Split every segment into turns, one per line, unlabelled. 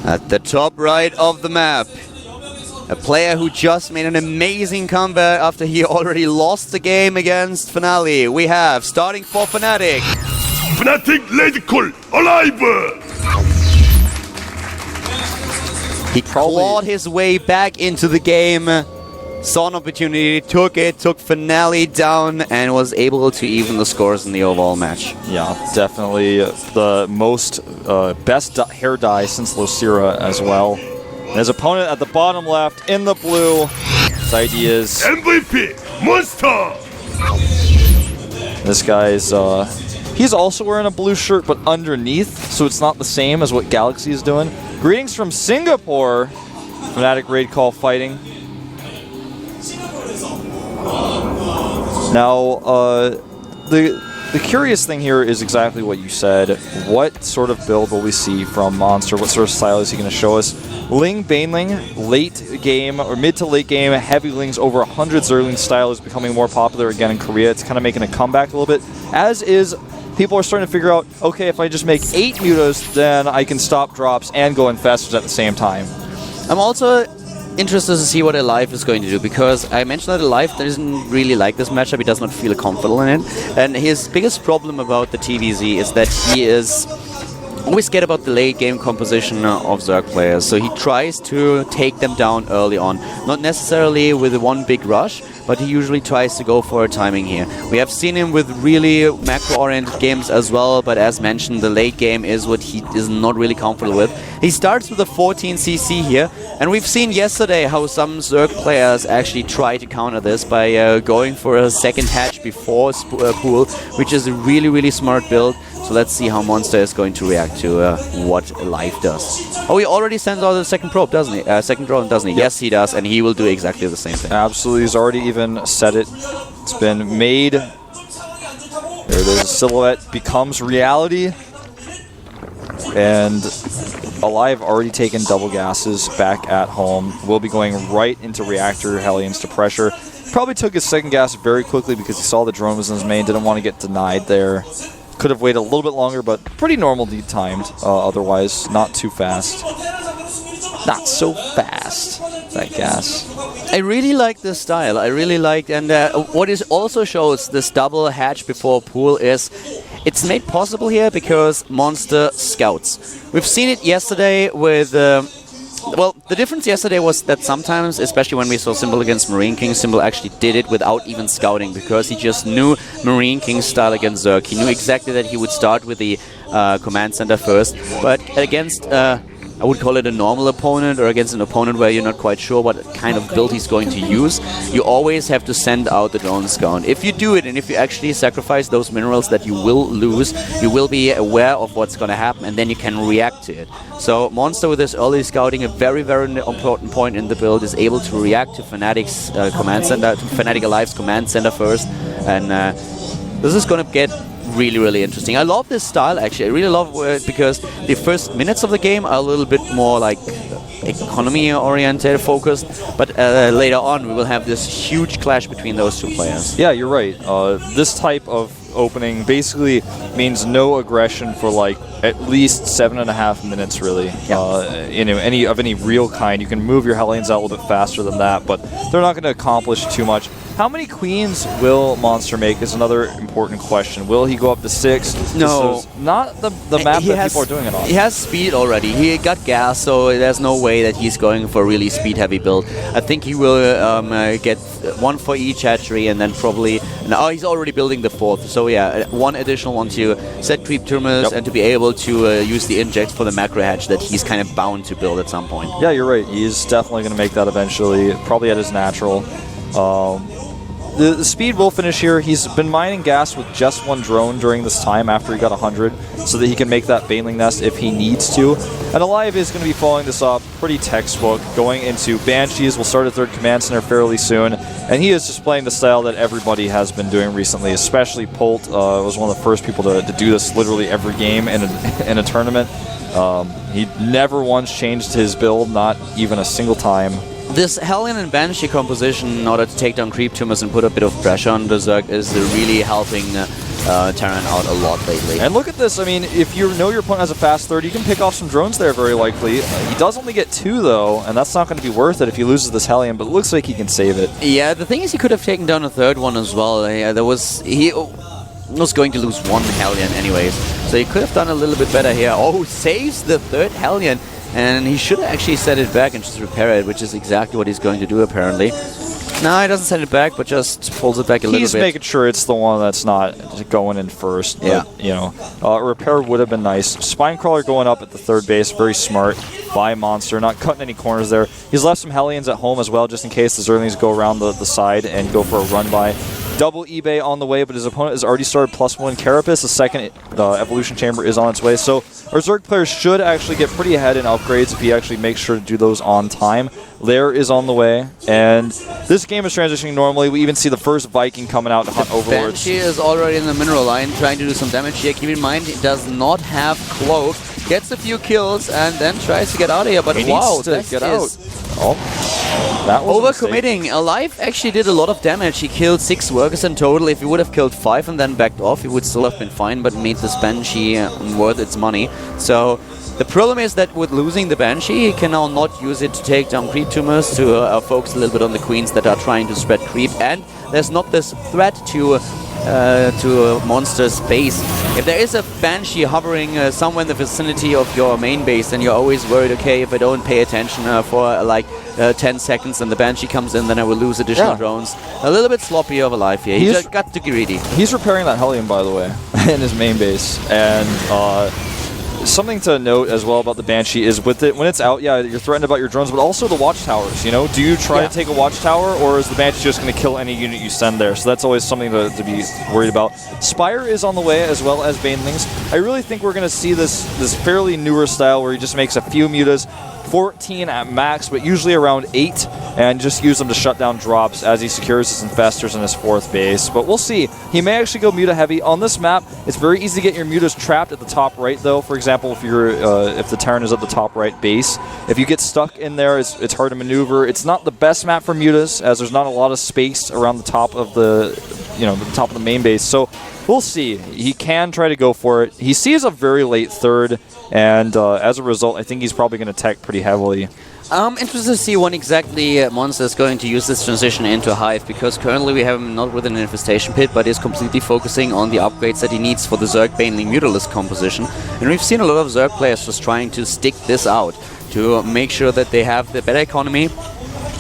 At the top right of the map, a player who just made an amazing comeback after he already lost the game against Finale. We have, starting for Fnatic,
Fnatic Radical alive!
He clawed his way back into the game, saw an opportunity, took it, took Finale down, and was able to even the scores in the overall match.
Yeah, definitely the most best hair dye since Losira as well. And his opponent at the bottom left in the blue. His idea is
MVP Monster.
This guy's he's also wearing a blue shirt, but underneath, so it's not the same as what Galaxy is doing. Greetings from Singapore, Fnatic Raid Call fighting. Now, the curious thing here is exactly what you said. What sort of build will we see from Monster? What sort of style is he going to show us? Ling, Baneling, late game, or mid to late game, heavy Lings over 100 Zerling style is becoming more popular again in Korea. It's kind of making a comeback a little bit, as is people are starting to figure out, okay, if I just make 8 mutas, then I can stop drops and go infestors at the same time.
I'm also interested to see what Alive is going to do, because I mentioned that Alive doesn't really like this matchup. He does not feel comfortable in it. And his biggest problem about the TVZ is that he is always scared about the late game composition of Zerg players. So he tries to take them down early on. Not necessarily with one big rush, but he usually tries to go for a timing here. We have seen him with really macro-oriented games as well, but as mentioned, the late game is what he is not really comfortable with. He starts with a 14 CC here, and we've seen yesterday how some Zerg players actually try to counter this by going for a second hatch before pool, which is a really, really smart build. So let's see how Monster is going to react to what Alive does. Oh, he already sends out the second probe, doesn't he? Second drone, doesn't he? Yep. Yes, he does, and he will do exactly the same thing.
Absolutely, he's already even said it. It's been made. There it is. Silhouette becomes reality. And Alive already taken double gases back at home. Will be going right into Reactor Hellions to pressure. Probably took his second gas very quickly because he saw the drone was in his main. Didn't want to get denied there. Could have waited a little bit longer, but pretty normal timed. Otherwise, not too fast. Not so fast, that gas.
I really like this style. I really like, and what it also shows this double hatch before pool is it's made possible here because Monster scouts. We've seen it yesterday with. Well, the difference yesterday was that sometimes, especially when we saw Symbol against Marine King, Symbol actually did it without even scouting, because he just knew Marine King's style against Zerg. He knew exactly that he would start with the command center first, but against I would call it a normal opponent, or against an opponent where you're not quite sure what kind of build he's going to use, you always have to send out the drone scout. If you do it, and if you actually sacrifice those minerals that you will lose, you will be aware of what's going to happen, and then you can react to it. So Monster, with this early scouting, a very, very important point in the build, is able to react to Fnatic's command center, to Fnatic Alive's command center first, and this is going to get really, really interesting. I love this style, actually. I really love it because the first minutes of the game are a little bit more like economy-oriented, focused, but later on we will have this huge clash between those two players.
Yeah, you're right. This type of opening basically means no aggression for like at least 7.5 minutes, really. Yeah. You know, any real kind. You can move your Hellions out a little bit faster than that, but they're not going to accomplish too much. How many queens will Monster make is another important question. Will he go up to 6?
No.
This is not the map that people are doing it on.
He has speed already. He got gas, so there's no way that he's going for a really speed-heavy build. I think he will get one for each hatchery, and then probably... Now he's already building the 4th, so yeah, one additional one to set creep terminals and to be able to use the injects for the macro hatch that he's kind of bound to build at some point.
Yeah, you're right. He's definitely going to make that eventually, probably at his natural. The speed will finish here. He's been mining gas with just one drone during this time after he got 100, so that he can make that Baneling nest if he needs to. And Alive is going to be following this up pretty textbook, going into Banshees. We'll start a 3rd command center fairly soon, and he is just playing the style that everybody has been doing recently, especially Polt was one of the first people to do this literally every game in a tournament. He never once changed his build, not even a single time.
This Hellion and Banshee composition in order to take down creep tumors and put a bit of pressure on the Zerg is really helping Terran out a lot lately.
And look at this, I mean, if you know your opponent has a fast third, you can pick off some drones there very likely. He does only get 2 though, and that's not going to be worth it if he loses this Hellion, but it looks like he can save it.
Yeah, the thing is he could have taken down a third one as well. Yeah, he was going to lose 1 Hellion anyways, so he could have done a little bit better here. Oh, saves the 3rd Hellion, and he should have actually set it back and just repair it, which is exactly what he's going to do apparently. No, he doesn't send it back, but just pulls it back a little bit.
He's making sure it's the one that's not going in first. But,
yeah.
You know, repair would have been nice. Spinecrawler going up at the 3rd base, very smart by Monster, not cutting any corners there. He's left some Hellions at home as well, just in case the Zerglings go around the side and go for a run by. Double eBay on the way, but his opponent has already started +1 Carapace. The second Evolution Chamber is on its way. So our Zerg players should actually get pretty ahead in upgrades if he actually makes sure to do those on time. Lair is on the way, and this game is transitioning normally. We even see the first Viking coming out to hunt Overlords.
Banshee is already in the mineral line, trying to do some damage here. Keep in mind, he does not have Cloak. Gets a few kills, and then tries to get out of here, but wow,
to get out. Oh, that was
overcommitting. Alive actually did a lot of damage. He killed 6 workers in total. If he would have killed 5 and then backed off, he would still have been fine, but made this Banshee worth its money. So the problem is that with losing the Banshee, he can now not use it to take down creep tumors, to focus a little bit on the queens that are trying to spread creep, and there's not this threat to Monster's base. If there is a Banshee hovering somewhere in the vicinity of your main base, then you're always worried, okay, if I don't pay attention for like 10 seconds and the Banshee comes in, then I will lose additional drones. A little bit sloppy of a life here. He just got too greedy.
He's repairing that Hellion, by the way, in his main base. And something to note as well about the Banshee is with it, when it's out, yeah, you're threatened about your drones, but also the watchtowers, you know? Do you try to take a watchtower, or is the Banshee just going to kill any unit you send there? So that's always something to be worried about. Spire is on the way, as well as Banelings. I really think we're going to see this fairly newer style where he just makes a few mutas, 14 at max, but usually around 8, and just use them to shut down drops as he secures his infestors in his 4th base. But we'll see. He may actually go muta heavy. On this map, it's very easy to get your mutas trapped at the top right, though. For example, if the Terran is at the top right base, if you get stuck in there, it's hard to maneuver. It's not the best map for mutas, as there's not a lot of space around the top of the top of the main base. So we'll see. He can try to go for it. He sees a very late 3rd, and as a result, I think he's probably going to tech pretty heavily.
I'm interested to see when exactly Monster is going to use this transition into Hive, because currently we have him not with an Infestation Pit, but is completely focusing on the upgrades that he needs for the Zerg Baneling Mutalist composition. And we've seen a lot of Zerg players just trying to stick this out, to make sure that they have the better economy,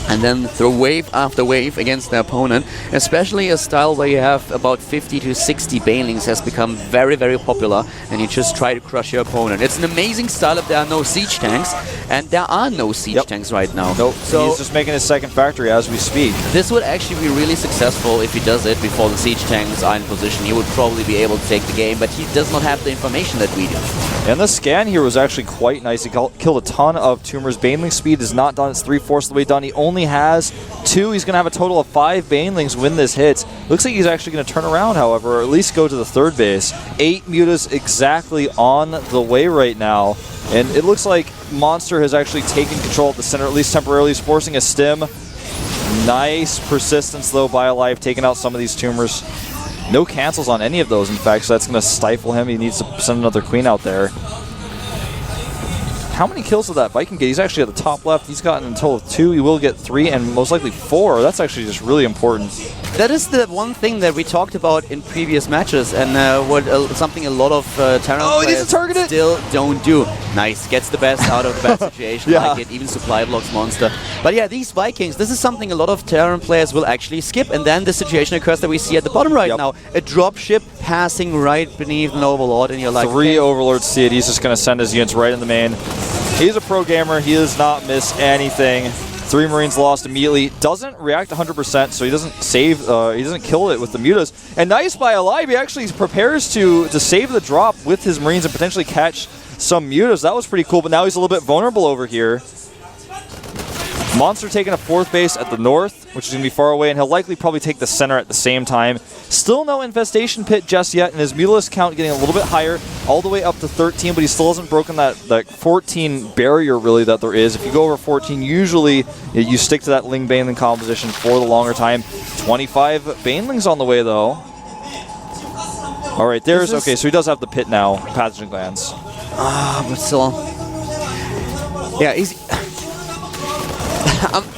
and then throw wave after wave against their opponent. Especially a style where you have about 50 to 60 Banelings has become very, very popular, and you just try to crush your opponent. It's an amazing style if there are no siege tanks, and there are no siege tanks right now.
Nope, so he's just making his 2nd factory as we speak.
This would actually be really successful if he does it before the siege tanks are in position. He would probably be able to take the game, but he does not have the information that we do.
And the scan here was actually quite nice. He killed a ton of tumors. Baneling speed is not done. It's 3/4 of the way done. He only has 2. He's going to have a total of 5 Banelings when this hits. Looks like he's actually going to turn around, however, or at least go to the 3rd base. 8 mutas exactly on the way right now. And it looks like Monster has actually taken control at the center, at least temporarily. He's forcing a stim. Nice persistence, though, by Alive, taking out some of these tumors. No cancels on any of those, in fact, so that's going to stifle him. He needs to send another queen out there. How many kills did that Viking get? He's actually at the top left. He's gotten a total of 2. He will get 3 and most likely 4. That's actually just really important.
That is the one thing that we talked about in previous matches, and something a lot of Terran players still don't do. Nice, gets the best out of the bad situation, like it even supply blocks Monster. But yeah, these Vikings, this is something a lot of Terran players will actually skip, and then the situation occurs that we see at the bottom right now. A dropship passing right beneath an Overlord, and you're like...
3 Overlords see it. He's just going to send his units right in the main. He's a pro gamer. He does not miss anything. 3 Marines lost immediately. Doesn't react 100%, so he doesn't save. He doesn't kill it with the mutas. And nice by Alive. He actually prepares to save the drop with his Marines and potentially catch some mutas. That was pretty cool, but now he's a little bit vulnerable over here. Monster taking a 4th base at the north, which is going to be far away, and he'll likely probably take the center at the same time. Still no infestation pit just yet, and his Mutalisk count getting a little bit higher, all the way up to 13, but he still hasn't broken that 14 barrier, really, that there is. If you go over 14, usually you stick to that Ling Baneling composition for the longer time. 25 Banelings on the way, though. All right, there's... Okay, so he does have the pit now, pathogen glands.
But still... Yeah, he's...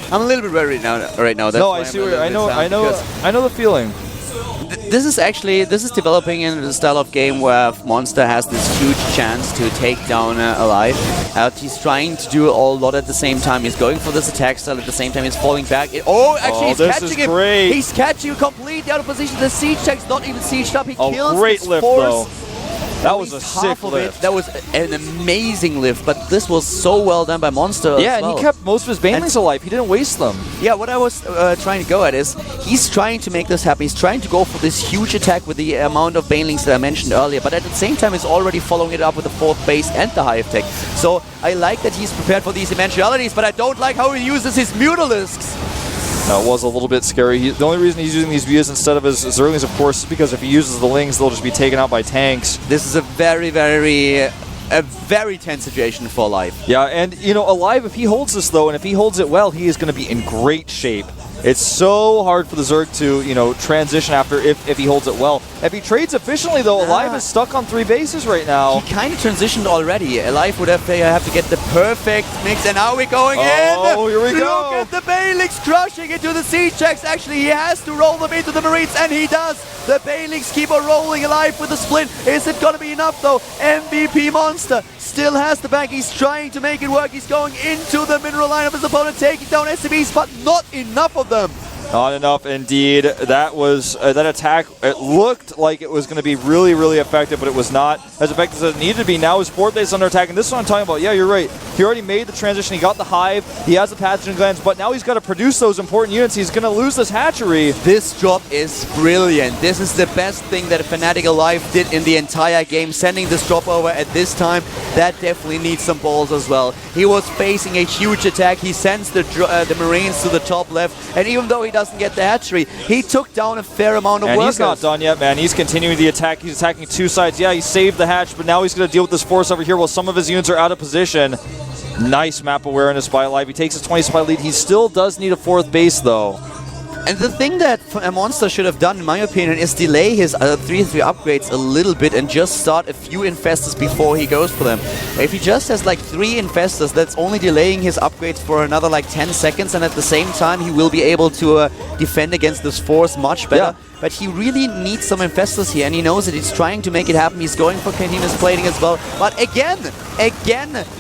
I'm a little bit worried right now. That's
no, I see. I know the feeling.
This is developing in the style of game where Monster has this huge chance to take down Alive. He's trying to do a lot at the same time. He's going for this attack style at the same time. He's falling back. He's catching him.
Great.
He's catching him completely out of position. The siege tech's not even sieged up. He kills
great
his
lift
force.
though. That was a sick lift.
That was an amazing lift, but this was so well done by Monster as well.
And he kept most of his Banelings alive. He didn't waste them.
Yeah, what I was trying to go at is, he's trying to make this happen. He's trying to go for this huge attack with the amount of Banelings that I mentioned earlier, but at the same time, he's already following it up with the 4th base and the Hive Tech. So I like that he's prepared for these eventualities, but I don't like how he uses his Mutalisks.
That was a little bit scary. The only reason he's using these views instead of his Zerglings, of course, is because if he uses the Lings, they'll just be taken out by tanks.
This is a very tense situation for Alive.
Yeah, and, Alive, if he holds this, though, and if he holds it well, he is going to be in great shape. It's so hard for the Zerg to, transition after if he holds it well. If he trades efficiently, though, Alive is stuck on 3 bases right now.
He kind of transitioned already. Alive would have to get the perfect mix, and now we're going in!
Oh, here we go!
Look at the Banelings crushing into the siege checks. Actually, he has to roll them into the Marines, and he does! The Banelings keep on rolling Alive with the split. Is it gonna be enough, though? MVP Monster still has the back. He's trying to make it work. He's going into the mineral line of his opponent, taking down SCVs, but not enough of them.
Not enough, indeed. That was that attack. It looked like it was going to be really, really effective, but it was not as effective as it needed to be. Now his 4th base under attack, and this is what I'm talking about. Yeah, you're right. He already made the transition. He got the Hive. He has the pathogen glands, but now he's got to produce those important units. He's going to lose this hatchery.
This drop is brilliant. This is the best thing that Fnatic Alive did in the entire game. Sending this drop over at this time, that definitely needs some balls as well. He was facing a huge attack. He sends the Marines to the top left, and even though he doesn't get the hatchery, he took down a fair amount of workers.
And he's not done yet, man. He's continuing the attack. He's attacking 2 sides. Yeah, he saved the hatch, but now he's going to deal with this force over here while some of his units are out of position. Nice map awareness by Alive. He takes his 20 supply lead. He still does need a 4th base, though.
And the thing that a Monster should have done, in my opinion, is delay his 3-3 upgrades a little bit and just start a few Infestors before he goes for them. If he just has like 3 Infestors, that's only delaying his upgrades for another like 10 seconds, and at the same time he will be able to defend against this force much better. Yeah. But he really needs some Infestors here, and he knows that he's trying to make it happen. He's going for continuous plating as well. But again,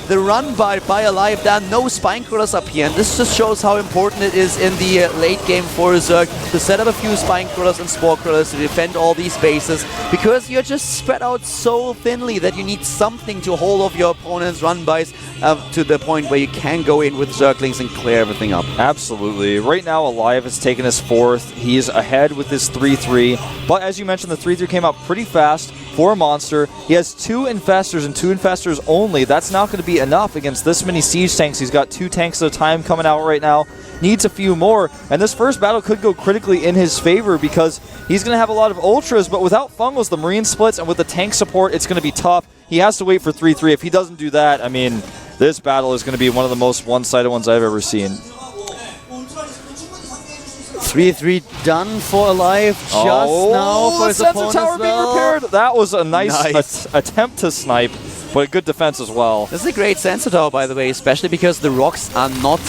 the run by Alive, there are no Spine Crawlers up here, and this just shows how important it is in the late game for Zerg to set up a few Spine Crawlers and Spore Crawlers to defend all these bases, because you're just spread out so thinly that you need something to hold off your opponent's run-bys to the point where you can go in with Zerglings and clear everything up.
Absolutely. Right now, Alive has taken his 4th. He's ahead with his 3-3, but as you mentioned, the 3-3 came out pretty fast for Monster. He has 2 Infestors and 2 Infestors only. That's not going to be enough against this many siege tanks. He's got 2 tanks at a time coming out right now. Needs a few more, and this first battle could go critically in his favor because he's going to have a lot of Ultras, but without Fungals, the Marine splits, and with the tank support, it's going to be tough. He has to wait for 3-3. If he doesn't do that, I mean, this battle is going to be one of the most one-sided ones I've ever seen.
3-3 done for Alive just now for his opponent
tower
as well.
being repaired. That was a nice attempt to snipe, but a good defense as well.
This is a great sensor tower, by the way, especially because the rocks are not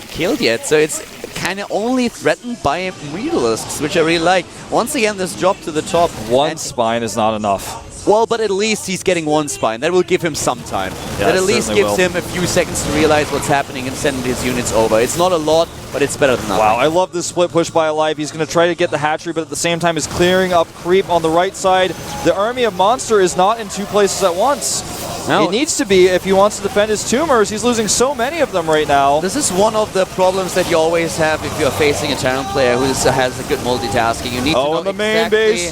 killed yet, so it's kind of only threatened by Mutalisks, which I really like. Once again, this drop to the top.
One spine is not enough.
Well, but at least he's getting 1 spine. That will give him some time.
Yeah,
that at least gives him a few seconds to realize what's happening and send his units over. It's not a lot, but it's better than nothing.
Wow, I love this split push by Alive. He's going to try to get the hatchery, but at the same time is clearing up creep on the right side. The army of Monster is not in 2 places at once. No. It needs to be if he wants to defend his tumors. He's losing so many of them right now.
This is one of the problems that you always have if you're facing a Terran player who has a good multitasking. You need to know
the main base.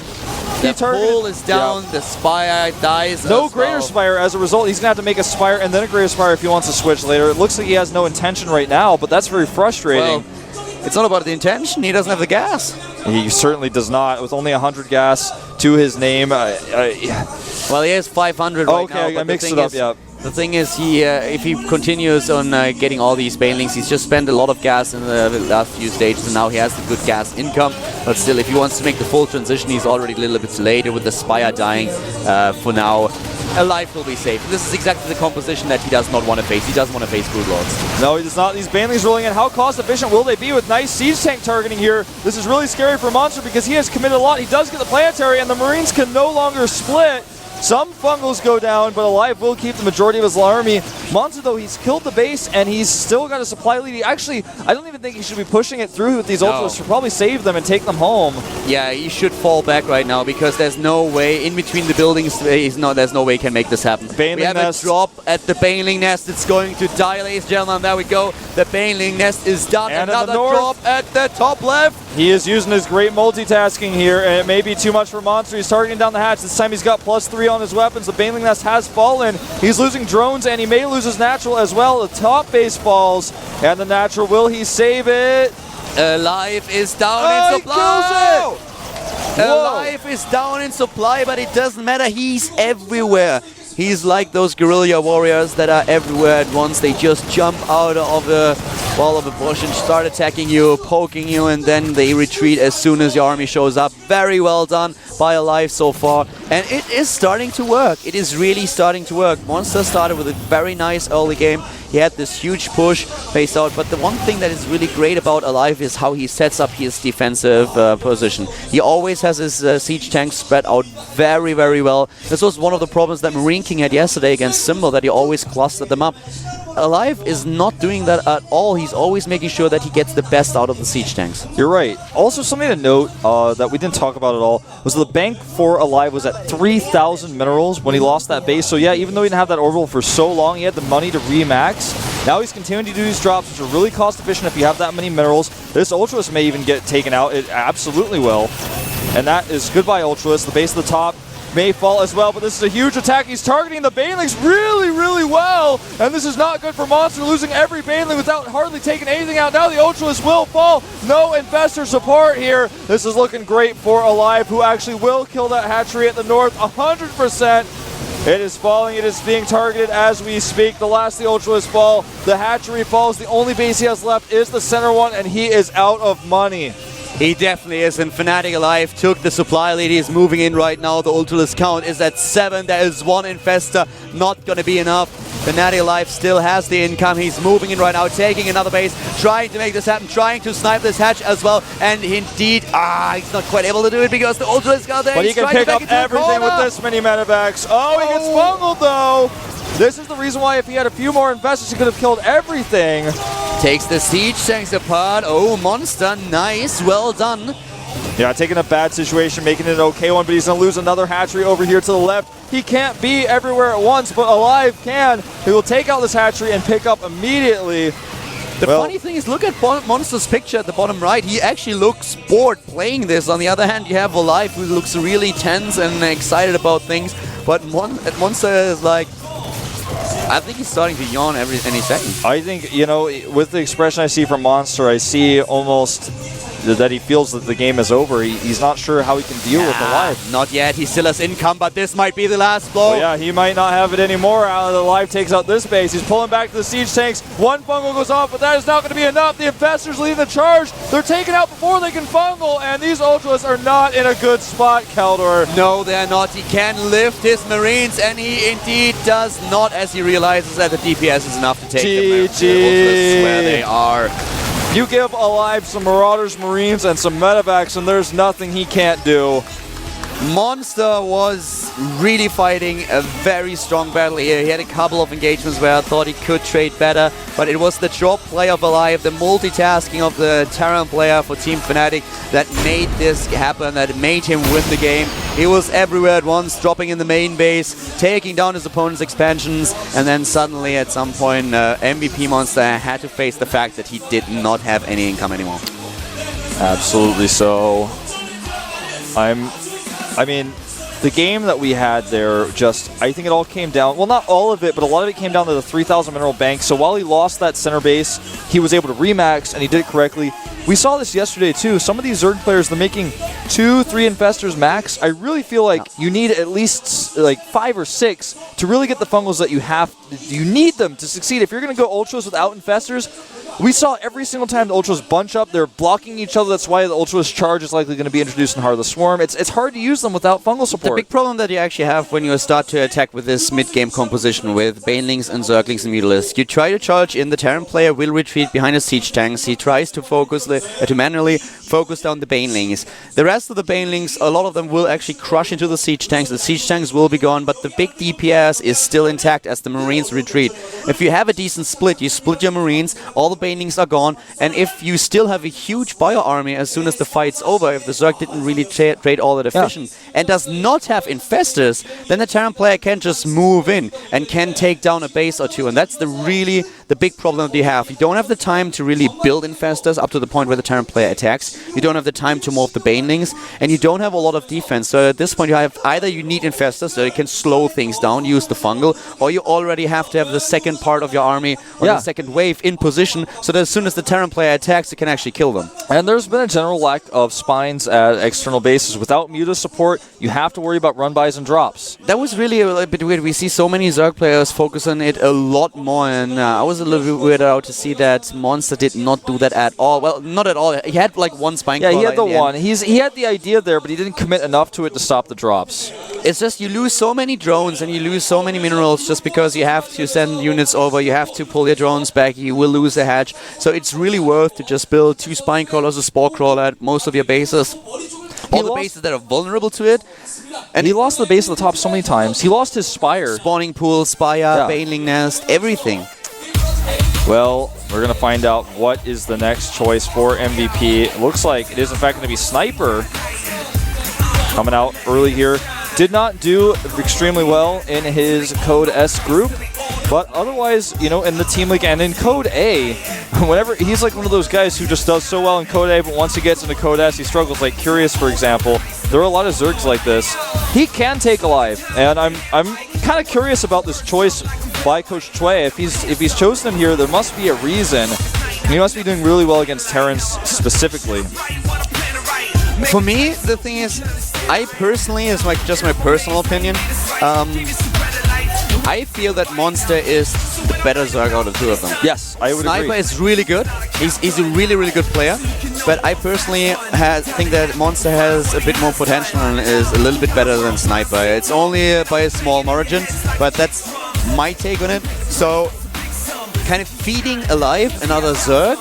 The pole is down, the Spire dies.
No Greater Spire as a result. He's going to have to make a Spire and then a Greater Spire if he wants to switch later. It looks like he has no intention right now, but that's very frustrating.
Well, it's not about the intention. He doesn't have the gas.
He certainly does not. With only 100 gas to his name.
Well, he has 500 right now.
Okay, I mixed it up, yeah.
The thing is, if he continues on getting all these banelings, he's just spent a lot of gas in the last few stages, and now he has the good gas income. But still, if he wants to make the full transition, he's already a little bit later with the Spire dying for now. Alive will be safe. This is exactly the composition that he does not want to face. He doesn't want to face Brood Lords.
No, he does not. These banelings rolling in. How cost efficient will they be with nice siege tank targeting here? This is really scary for Monster because he has committed a lot. He does get the planetary, and the Marines can no longer split. Some Fungals go down, but Alive will keep the majority of his army. Monster, though, he's killed the base, and he's still got a supply lead. Actually, I don't even think he should be pushing it through with these ultras to probably save them and take them home.
Yeah, he should fall back right now because there's no way in between the buildings. There's no way he can make this happen. We have a drop at the Baneling Nest. It's going to die, ladies and gentlemen. There we go. The Baneling Nest is done.
And
another drop at the top left.
He is using his great multitasking here, and it may be too much for Monster. He's targeting down the hatch. This time he's got +3 on his weapons. The Baneling Nest has fallen. He's losing drones, and he may lose his natural as well. The top base falls, and the natural, will he save it?
Alive is down in supply. Alive is down in supply, but it doesn't matter. He's everywhere. He's like those guerrilla warriors that are everywhere at once. They just jump out of the wall of a bush and start attacking you, poking you, and then they retreat as soon as your army shows up. Very well done by Alive so far. And it is starting to work. It is really starting to work. Monster started with a very nice early game. He had this huge push faced out, but the one thing that is really great about Alive is how he sets up his defensive position. He always has his siege tanks spread out very, very well. This was one of the problems that Marine King had yesterday against Symbol, that he always clustered them up. Alive is not doing that at all. He's always making sure that he gets the best out of the siege tanks.
You're right. Also, something to note that we didn't talk about at all was the bank for Alive was at 3,000 minerals when he lost that base. So yeah, even though he didn't have that orbital for so long, he had the money to remax. Now he's continuing to do these drops, which are really cost efficient if you have that many minerals. This Ultralist may even get taken out. It absolutely will. And that is goodbye, Ultralist. The base of the top may fall as well, but this is a huge attack. He's targeting the Banelings really, really well, and this is not good for Monster, losing every Baneling without hardly taking anything out. Now the Ultralist will fall. No Infestor support here. This is looking great for Alive, who actually will kill that hatchery at the north 100%. It is falling. It is being targeted as we speak. The last the Ultralist fall. The hatchery falls. The only base he has left is the center one, and he is out of money.
He definitely is, and Fnatic Alive took the supply lead. He is moving in right now. The Ultralist count is at 7. There is one Infestor, not going to be enough. Fnatic Alive still has the income. He's moving in right now, taking another base, trying to make this happen, trying to snipe this hatch as well. And indeed, he's not quite able to do it because the Ultralist got there.
But he can pick up everything with this many medevacs. Oh, he gets bungled though. This is the reason why if he had a few more Infestors, he could have killed everything.
Takes the siege tanks apart. Oh, Monster, nice, well done.
Yeah, taking a bad situation, making it an okay one, but he's going to lose another hatchery over here to the left. He can't be everywhere at once, but Alive can. He will take out this hatchery and pick up immediately.
The funny thing is, look at Monster's picture at the bottom right. He actually looks bored playing this. On the other hand, you have Alive, who looks really tense and excited about things. But Monster is like, I think he's starting to yawn any second.
I think, you know, with the expression I see from Monster, I see almost that he feels that the game is over. He's not sure how he can deal with Alive.
Not yet. He still has income, but this might be the last blow.
Well, yeah, he might not have it anymore. Alive takes out this base. He's pulling back to the siege tanks. One fungal goes off, but that is not going to be enough. The Infestors leading the charge. They're taken out before they can fungal, and these Ultralists are not in a good spot, Kaldor.
No, they're not. He can lift his Marines, and he indeed does not, as he realizes that the DPS is enough to take the Ultralists where they are.
You give Alive some Marauders, Marines, and some medevacs, and there's nothing he can't do.
Monster was really fighting a very strong battle here. He had a couple of engagements where I thought he could trade better, but it was the drop play of Alive, the multitasking of the Terran player for Team Fnatic that made this happen, that made him win the game. He was everywhere at once, dropping in the main base, taking down his opponent's expansions, and then suddenly at some point MVP Monster had to face the fact that he did not have any income anymore.
Absolutely so. I'm I mean, the game that we had there, I think it all came down, well, not all of it, but a lot of it came down to the 3,000 mineral bank. So while he lost that center base, he was able to remax, and he did it correctly. We saw this yesterday, too. Some of these Zerg players, they're making 2-3 infestors max. I really feel like you need at least like 5 or 6 to really get the fungals that you have. You need them to succeed. If you're going to go ultras without infestors, we saw every single time the ultras bunch up, they're blocking each other. That's why the ultras charge is likely going to be introduced in Heart of the Swarm. It's hard to use them without fungal support.
The big problem that you actually have when you start to attack with this mid-game composition with Banelings and Zerglings and Mutalisks, you try to charge in, the Terran player will retreat behind the siege tanks. He tries to focus to manually focus down the Banelings. The rest of the Banelings, a lot of them will actually crush into the siege tanks. The siege tanks will be gone, but the big DPS is still intact as the Marines retreat. If you have a decent split, you split your Marines, all the Banelings are gone, and if you still have a huge bio army as soon as the fight's over, if the Zerg didn't really trade all that efficient and does not have infestors, then the Terran player can just move in and can take down a base or two, and that's the big problem that you have. You don't have the time to really build infestors up to the point where the Terran player attacks. You don't have the time to morph the Banelings, and you don't have a lot of defense. So at this point, you have either you need infestors so you can slow things down, use the fungal, or you already have to have the second part of your army or the second wave in position so that as soon as the Terran player attacks, you can actually kill them.
And there's been a general lack of spines at external bases. Without Muta support, you have to worry about run-bys and drops.
That was really a bit weird. We see so many Zerg players focus on it a lot more, and I was a little bit weirded out to see that Monster did not do that at all. Well, not at all. He had like one spine crawler.
Yeah, he had the one. He had the idea there, but he didn't commit enough to it to stop the drops.
It's just you lose so many drones and you lose so many minerals just because you have to send units over, you have to pull your drones back, you will lose a hatch. So it's really worth to just build 2 spine crawlers, a spore crawler at most of your bases. All the bases that are vulnerable to it.
And he lost the base at the top so many times. He lost his Spire.
Spawning pool, Spire, Baneling Nest, everything.
Well, we're going to find out what is the next choice for MVP. It looks like it is in fact going to be Sniper coming out early here. Did not do extremely well in his Code S group, but otherwise, you know, in the Team League and in Code A, whenever he's like one of those guys who just does so well in Code A, but once he gets into Code S, he struggles. Like Curious, for example. There are a lot of Zergs like this. He can take alive, and I'm kind of curious about this choice by Coach Choi. If he's chosen him here, there must be a reason. And he must be doing really well against Terrans specifically.
For me, the thing is, I personally, it's like just my personal opinion, I feel that Monster is the better Zerg out of 2 of them.
Yes, I would agree.
Sniper is really good. He's a really, really good player. But I personally think that Monster has a bit more potential and is a little bit better than Sniper. It's only by a small margin, but that's my take on it. So, kind of feeding alive another Zerg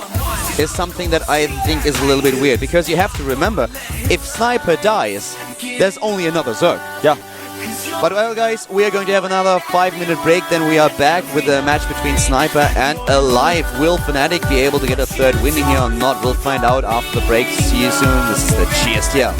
is something that I think is a little bit weird, because you have to remember, if Sniper dies, there's only another Zerg.
Yeah.
But well, guys, we are going to have another 5-minute break, then we are back with a match between Sniper and Alive. Will Fnatic be able to get a 3rd win here or not? We'll find out after the break. See you soon. This is the GSTL.